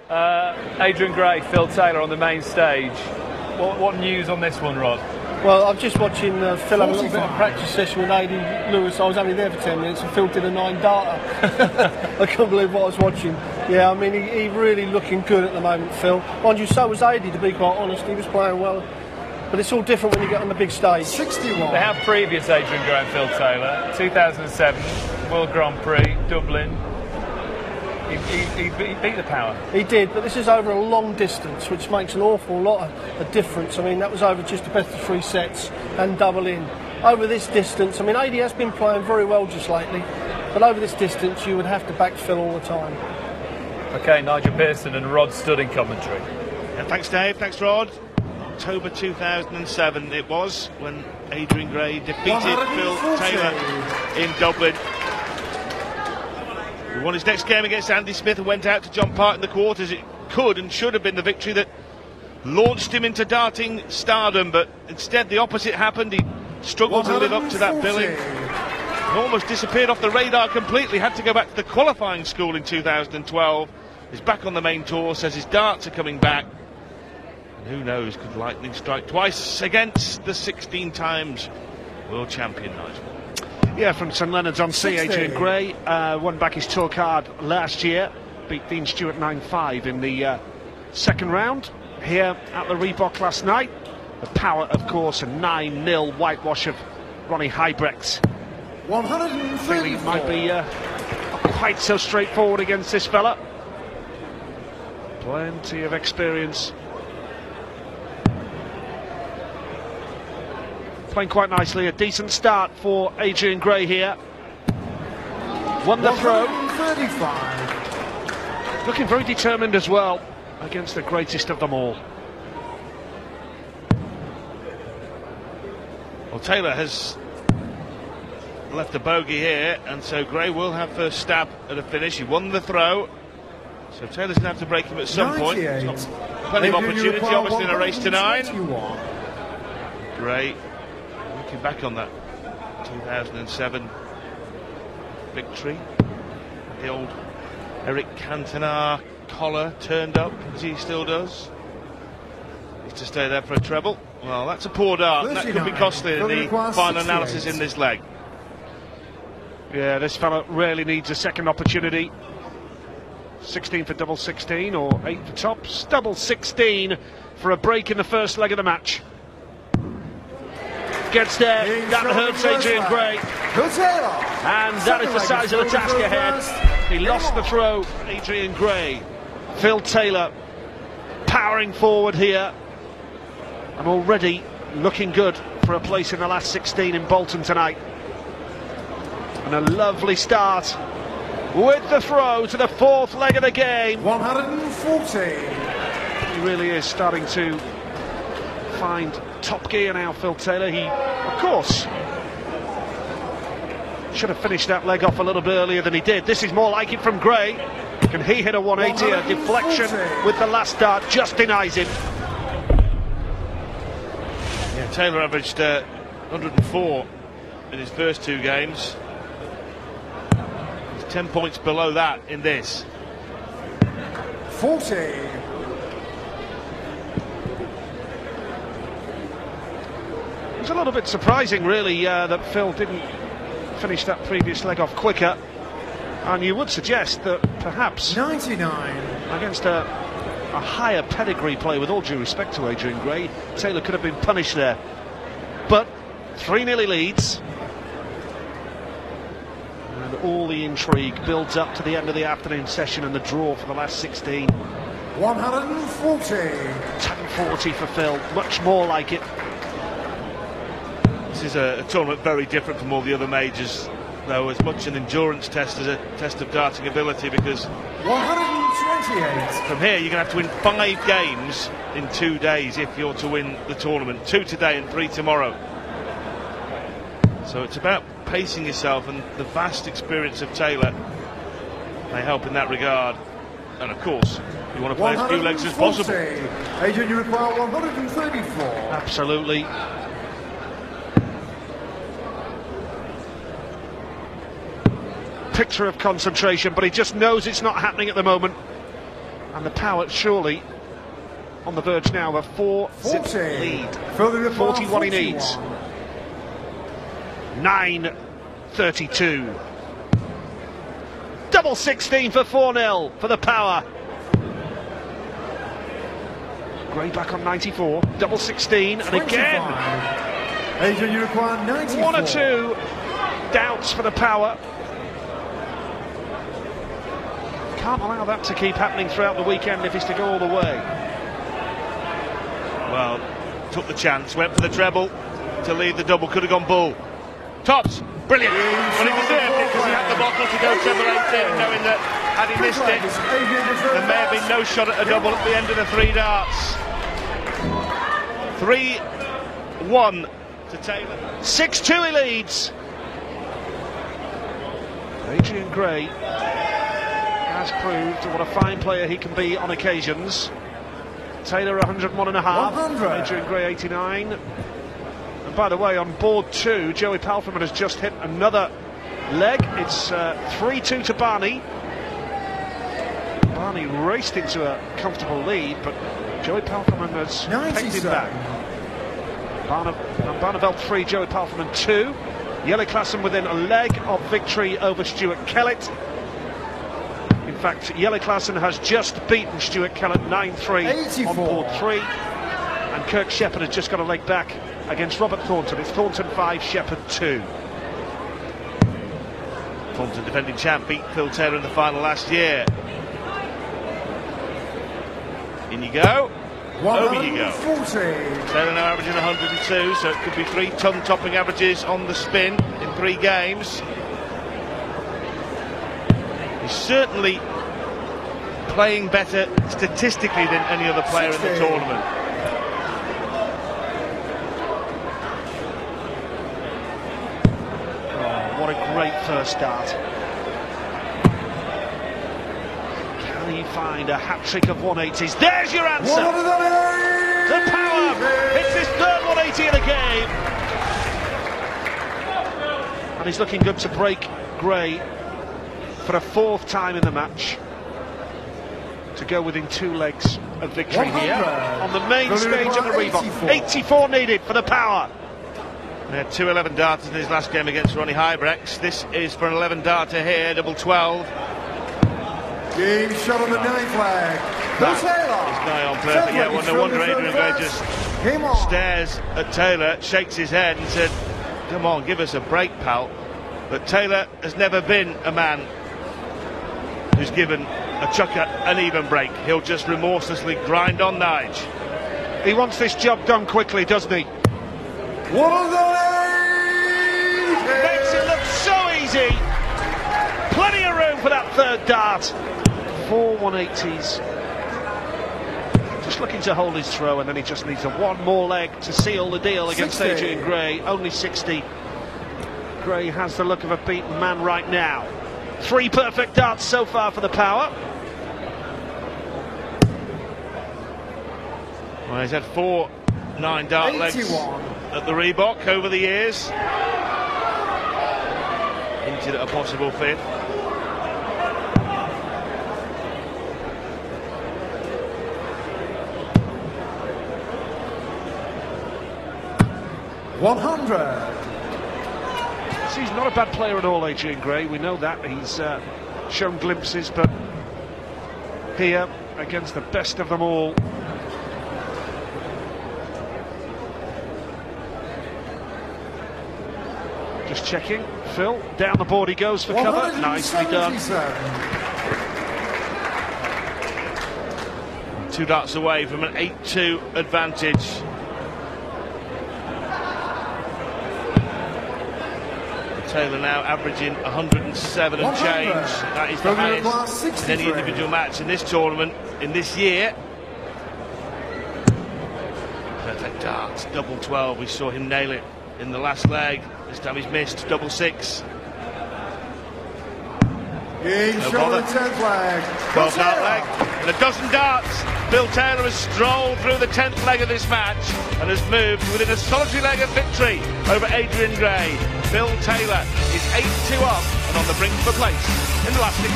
Adrian Gray, Phil Taylor on the main stage. What news on this one, Rod? Well, I'm just watching Phil have a little bit of practice session with Adrian Lewis. I was only there for 10 minutes and Phil did a 9-darter. I can't believe what I was watching. Yeah, I mean, he really looking good at the moment, Phil. Mind you, so was Adi, to be quite honest. He was playing well. But it's all different when you get on the big stage. 61. They have previous Adrian Gray and Phil Taylor. 2007 World Grand Prix, Dublin. He beat the power. He did, but this is over a long distance, which makes an awful lot of difference. I mean, that was over just the best of 3 sets and double in. Over this distance, I mean, AD has been playing very well just lately, but over this distance, you would have to back Phil all the time. OK, Nigel Pearson and Rod Studd in commentary. Yeah, thanks, Dave. Thanks, Rod. October 2007 it was when Adrian Gray defeated Phil Taylor in Dublin. He won his next game against Andy Smith and went out to John Park in the quarters. It could and should have been the victory that launched him into darting stardom, but instead the opposite happened. He struggled to live up to that billing and almost disappeared off the radar completely. Had to go back to the qualifying school in 2012. He's back on the main tour, says his darts are coming back. And who knows, could lightning strike twice against the 16 times world champion, Nigel. Yeah, from St Leonard's on Sea, Adrian Gray won back his tour card last year, beat Dean Stewart 9-5 in the second round here at the Reebok last night. The power, of course, a 9-0 whitewash of Ronnie Huybrechts. 134. It might be not quite so straightforward against this fella. Plenty of experience. Playing quite nicely, a decent start for Adrian Gray here. Won the throw. 135. Looking very determined as well against the greatest of them all. Well, Taylor has left a bogey here, and so Gray will have first stab at a finish. He won the throw, so Taylor's going to have to break him at some point. He's got plenty of opportunity, obviously, in a race to 9. Gray looking back on that 2007 victory. The old Eric Cantona collar turned up, as he still does. He's to stay there for a treble. Well, that's a poor dart. That could be costly in the final analysis in this leg. Yeah, this fella really needs a second opportunity. 16 for double 16 or 8 for tops. Double 16 for a break in the first leg of the match. Gets there, that hurts Adrian Gray. And that is the size of the task ahead. He lost the throw, Adrian Gray. Phil Taylor powering forward here. And already looking good for a place in the last 16 in Bolton tonight. And a lovely start with the throw to the 4th leg of the game. 140. He really is starting to find top gear now, Phil Taylor. He, of course, should have finished that leg off a little bit earlier than he did. This is more like it from Gray. Can he hit a 180? A deflection with the last dart just denies him. Yeah, Taylor averaged 104 in his first 2 games. He's 10 points below that in this. 40. It's a little bit surprising, really, that Phil didn't finish that previous leg off quicker. And you would suggest that perhaps 99 against a higher pedigree play, with all due respect to Adrian Gray, Taylor could have been punished there. But 3-0 he leads. And all the intrigue builds up to the end of the afternoon session and the draw for the last 16. 140. 10-40 for Phil, much more like it. This is a tournament very different from all the other majors, though, as much an endurance test as a test of darting ability, because 128. from here you're going to have to win 5 games in 2 days if you're to win the tournament. 2 today and 3 tomorrow. So it's about pacing yourself, and the vast experience of Taylor may help in that regard. And of course, you want to play as few legs as possible. Adrian, you require 134. Absolutely. Picture of concentration, but he just knows it's not happening at the moment. And the Power surely on the verge now of a 4-0 lead. 41 he needs. 9:32. Double 16 for 4-0 for the Power. Gray back on 94. Double 16 and 25. again. Adrian, you require 94. 1 or 2 doubts for the Power. Can't allow that to keep happening throughout the weekend if he's to go all the way. Well, took the chance, went for the treble to lead the double, could have gone bull. Tops, brilliant. Well, he deserved it because he had the bottle to go treble 18, knowing that had he missed it, there may have been no shot at a double at the end of the 3 darts. 3-1 to Taylor. 6-2 he leads. Adrian Gray has proved what a fine player he can be on occasions. Taylor 101.5, Adrian Gray 89. And by the way, on board 2, Joey Palfreman has just hit another leg. It's 3-2 to Barney. Barney raced into a comfortable lead, but Joey Palfreman has pegged him back. Barneveld 3, Joey Palfreman 2. Jelle Klaassen within a leg of victory over Stuart Kellett. In fact, Jelle Klaassen has just beaten Stuart Kellett 9-3 on board 3. And Kirk Shepherd has just got a leg back against Robert Thornton. It's Thornton 5, Shepherd 2. Thornton, defending champ, beat Phil Taylor in the final last year. In you go. Over you go. Taylor now averaging 102, so it could be 3 ton topping averages on the spin in 3 games. He's certainly playing better statistically than any other player in the tournament. Oh, what a great first start. Can he find a hat-trick of 180s? There's your answer! The Power hits his 3rd 180 in a game. And he's looking good to break Gray for a 4th time in the match, to go within 2 legs of victory here on the main stage of the Reebok. 84 needed for the Power. He had 2 11 darters in his last game against Ronnie Hybrex. This is for an 11 darter here, double 12. Game shot on the 9th flag. That is nigh on perfect. Yeah, well, no wonder Adrian Gray just stares at Taylor, shakes his head and said, "Come on, give us a break, pal." But Taylor has never been a man who's given a chucker an even break. He'll just remorselessly grind on, Nige. He wants this job done quickly, doesn't he? Makes it look so easy. Plenty of room for that 3rd dart. 4 180s. Just looking to hold his throw, and then he just needs a 1 more leg to seal the deal against 60. Adrian Gray. Only 60. Gray has the look of a beaten man right now. 3 perfect darts so far for the Power. Well, he's had 4 9-dart legs at the Reebok over the years. Hinted at a possible 5th. He's not a bad player at all, Adrian Gray. We know that. He's shown glimpses, but here, against the best of them all, just checking. Phil, down the board he goes for cover. Nicely done. 2 darts away from an 8-2 advantage. Taylor now averaging 107 and change. That is the highest in any individual match in this tournament in this year. Perfect darts, double 12. We saw him nail it in the last leg. This time he's missed, double 6. Game shot on the 10th leg. 12 dart leg and a dozen darts. Phil Taylor has strolled through the 10th leg of this match and has moved within a solitary leg of victory over Adrian Gray. Phil Taylor is 8-2 up and on the brink of a place in the last 16.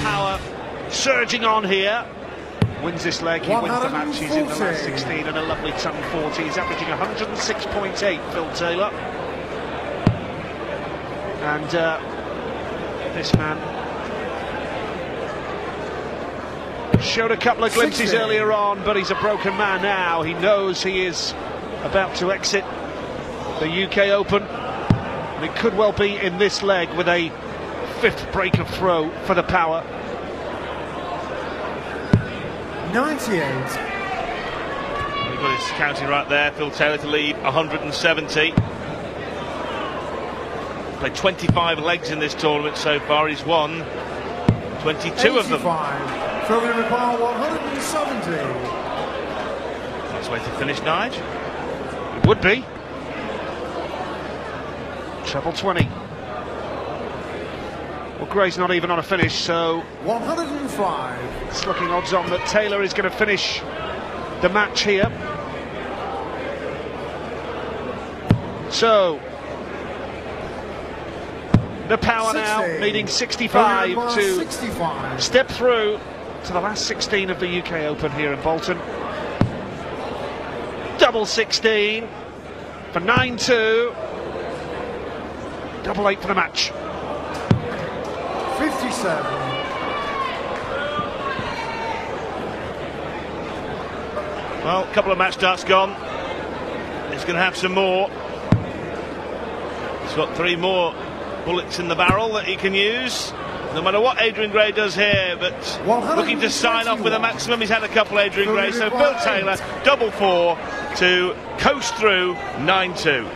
power surging on here. Wins this leg, he wins the match. He's in the last 16 and a lovely ton 40. He's averaging 106.8, Phil Taylor. And this man showed a couple of glimpses earlier on, but he's a broken man now. He knows he is about to exit the UK Open, and it could well be in this leg with a 5th break of throw for the power. 98. He got his counting right there. Phil Taylor to lead 170. Played 25 legs in this tournament so far. He's won 22 of them. Phil Taylor 170. Nice way to finish, Nige. It would be. Treble 20. Well, Gray's not even on a finish, so 105. it's looking odds on that Taylor is going to finish the match here. So the power 60. now needing 65 to 65. step through to the last 16 of the UK Open here in Bolton. Double 16 for 9-2. Double 8 for the match. 57. Well, a couple of match starts gone. He's going to have some more. He's got 3 more bullets in the barrel that he can use, no matter what Adrian Gray does here, but looking to sign off with a maximum. He's had a couple, Adrian Gray, so Phil Taylor, double 4 to coast through 9-2.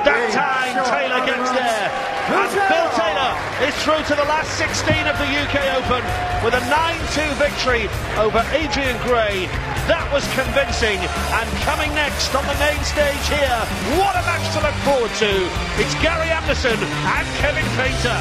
That time Taylor gets there, and Phil Taylor is through to the last 16 of the UK Open with a 9-2 victory over Adrian Gray. That was convincing, and coming next on the main stage here, what a match to look forward to. It's Gary Anderson and Kevin Painter.